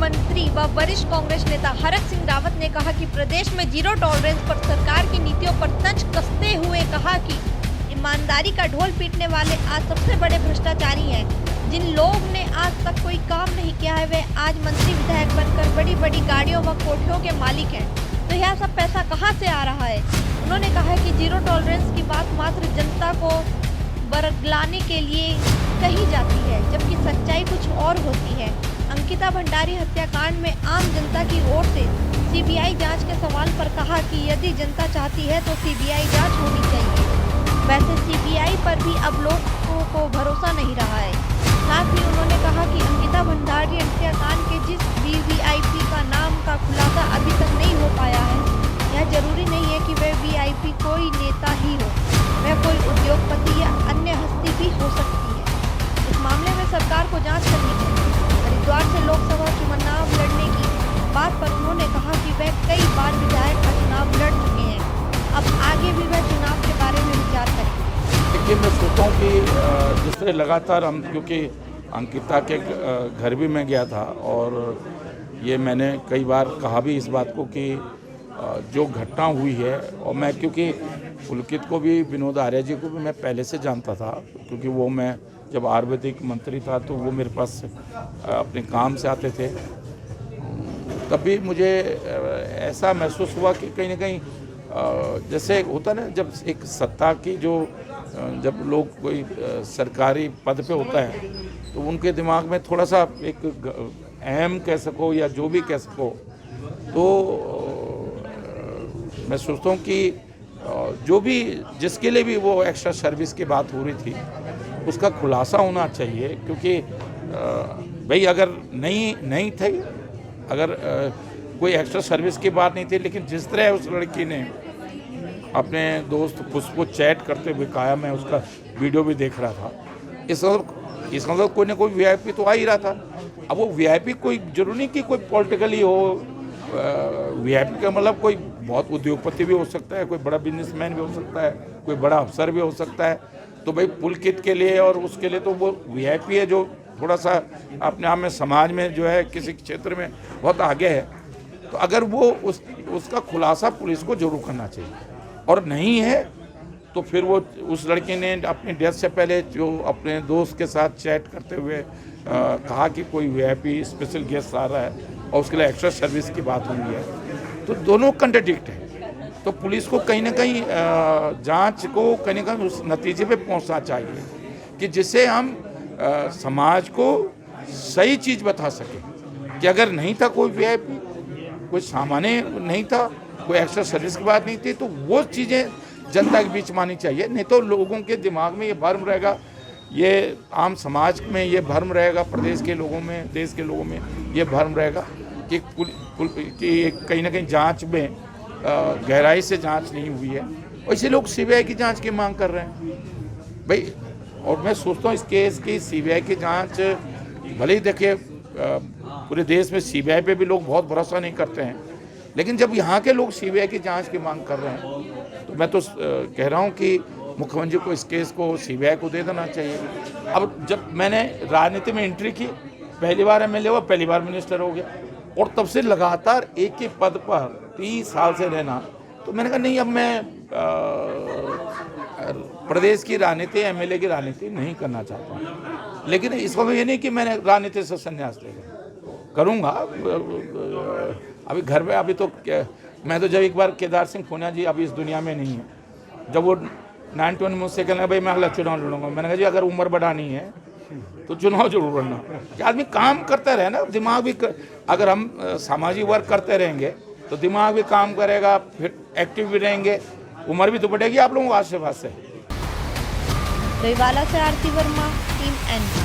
मंत्री व वरिष्ठ कांग्रेस नेता हरक सिंह रावत ने कहा कि प्रदेश में जीरो टॉलरेंस पर सरकार की नीतियों पर तंज कसते हुए कहा कि ईमानदारी का ढोल पीटने वाले आज सबसे बड़े भ्रष्टाचारी हैं। जिन लोग ने आज तक कोई काम नहीं किया है वे आज मंत्री विधायक बनकर बड़ी बड़ी गाड़ियों व कोठियों के मालिक हैं। तो यह सब पैसा कहां से आ रहा है? उन्होंने कहा कि जीरो टॉलरेंस की बात मात्र जनता को बरगलाने के लिए कही जाती है, जबकि सच्चाई कुछ और होती है। अंकिता भंडारी हत्याकांड में आम जनता की ओर से सीबीआई जांच के सवाल पर कहा कि यदि जनता चाहती है तो सीबीआई जांच होनी चाहिए। वैसे सीबीआई पर भी अब लोगों को भरोसा नहीं रहा है। साथ ही उन्होंने कहा कि अंकिता भंडारी हत्याकांड के जिस वीवीआईपी का नाम का खुलासा अभी तक नहीं हो पाया है, यह जरूरी नहीं है कि वह वीआईपी कोई नेता ही हो, वह कोई उद्योगपति या अन्य हस्ती भी हो सकती है। इस मामले में सरकार को जांच करनी चाहिए। हरिद्वार से लोकसभा चुनाव लड़ने की बात पर उन्होंने कहा कि वह कई बार विधायक का चुनाव लड़ चुके हैं, अब आगे भी वह चुनाव के बारे में विचार करें। देखिए, मैं सोचता हूँ कि जिस तरह लगातार हम, क्योंकि अंकिता के घर भी मैं गया था और ये मैंने कई बार कहा भी इस बात को कि जो घटना हुई है, और मैं क्योंकि पुलकित को भी, विनोद आर्य जी को भी मैं पहले से जानता था, क्योंकि वो, मैं जब आयुर्वेदिक मंत्री था तो वो मेरे पास अपने काम से आते थे। तभी मुझे ऐसा महसूस हुआ कि कहीं ना कहीं जैसे होता ना, जब एक सत्ता की जब लोग कोई सरकारी पद पे होता है तो उनके दिमाग में थोड़ा सा एक अहम कह सको या जो भी कह सको, तो मैं सोचता हूँ कि जो भी, जिसके लिए भी वो एक्स्ट्रा सर्विस की बात हो रही थी उसका खुलासा होना चाहिए। क्योंकि भाई अगर नहीं थी, अगर कोई एक्स्ट्रा सर्विस की बात नहीं थी, लेकिन जिस तरह उस लड़की ने अपने दोस्त पुष्पो चैट करते हुए कहा, मैं उसका वीडियो भी देख रहा था, इस मतलब कोई ना कोई वीआईपी तो आ ही रहा था। अब वो वीआईपी कोई जरूरी नहीं कि कोई पॉलिटिकली हो, वीआईपी का मतलब कोई बहुत उद्योगपति भी हो सकता है, कोई बड़ा बिजनेसमैन भी हो सकता है, कोई बड़ा अफसर भी हो सकता है। तो भाई पुलकित के लिए और उसके लिए तो वो वीआईपी है जो थोड़ा सा अपने आप में समाज में जो है किसी क्षेत्र में बहुत आगे है। तो अगर वो उसका खुलासा पुलिस को जरूर करना चाहिए, और नहीं है तो फिर वो उस लड़के ने अपनी डेथ से पहले जो अपने दोस्त के साथ चैट करते हुए कहा कि कोई वीआईपी स्पेशल गेस्ट आ रहा है और उसके लिए एक्स्ट्रा सर्विस की बात हुई है, तो दोनों कंट्राडिक्ट है। तो पुलिस को कहीं ना कहीं जांच को कहीं ना कहीं उस नतीजे पे पहुंचना चाहिए कि जिससे हम समाज को सही चीज़ बता सकें कि अगर नहीं था कोई वीआईपी, कोई सामान्य नहीं था, कोई एक्स्ट्रा सर्विस की बात नहीं थी, तो वो चीज़ें जनता के बीच में आनी चाहिए। नहीं तो लोगों के दिमाग में ये भ्रम रहेगा, ये आम समाज में ये भ्रम रहेगा, प्रदेश के लोगों में, देश के लोगों में ये भ्रम रहेगा कि कहीं ना कहीं जांच में गहराई से जांच नहीं हुई है, और इसे लोग सीबीआई की जांच की मांग कर रहे हैं भाई। और मैं सोचता हूँ इस केस की सीबीआई की जांच, भले ही देखिए पूरे देश में सीबीआई पे भी लोग बहुत भरोसा नहीं करते हैं, लेकिन जब यहाँ के लोग सीबीआई की जांच की मांग कर रहे हैं तो मैं तो कह रहा हूँ कि मुख्यमंत्री को इस केस को सीबीआई को दे देना चाहिए। अब जब मैंने राजनीति में एंट्री की, पहली बार एमएलए हुआ, पहली बार मिनिस्टर हो गया, और तब से लगातार एक ही पद पर 30 साल से रहना, तो मैंने कहा नहीं, अब मैं प्रदेश की राजनीति, एमएलए की राजनीति नहीं करना चाहता हूँ। लेकिन इस वक्त ये नहीं कि मैंने राजनीति से संन्यास ले लिया, करूँगा। अभी घर में, अभी तो मैं तो जब एक बार केदार सिंह पूनिया जी अभी इस दुनिया में नहीं है, जब वो 91 में मुझसे कहना भाई मैं अगला चुनाव लड़ूंगा, मैंने कहा जी अगर उम्र बढ़ानी है तो चुनाव जरूर लड़ना। कि आदमी काम करता रहे ना, दिमाग भी अगर हम सामाजिक वर्क करते रहेंगे तो दिमाग भी काम करेगा, फिर एक्टिव भी रहेंगे, उम्र भी तो बढ़ेगी आप लोगों को आस पास से। डोईवाला से आरती वर्मा, टीम एन।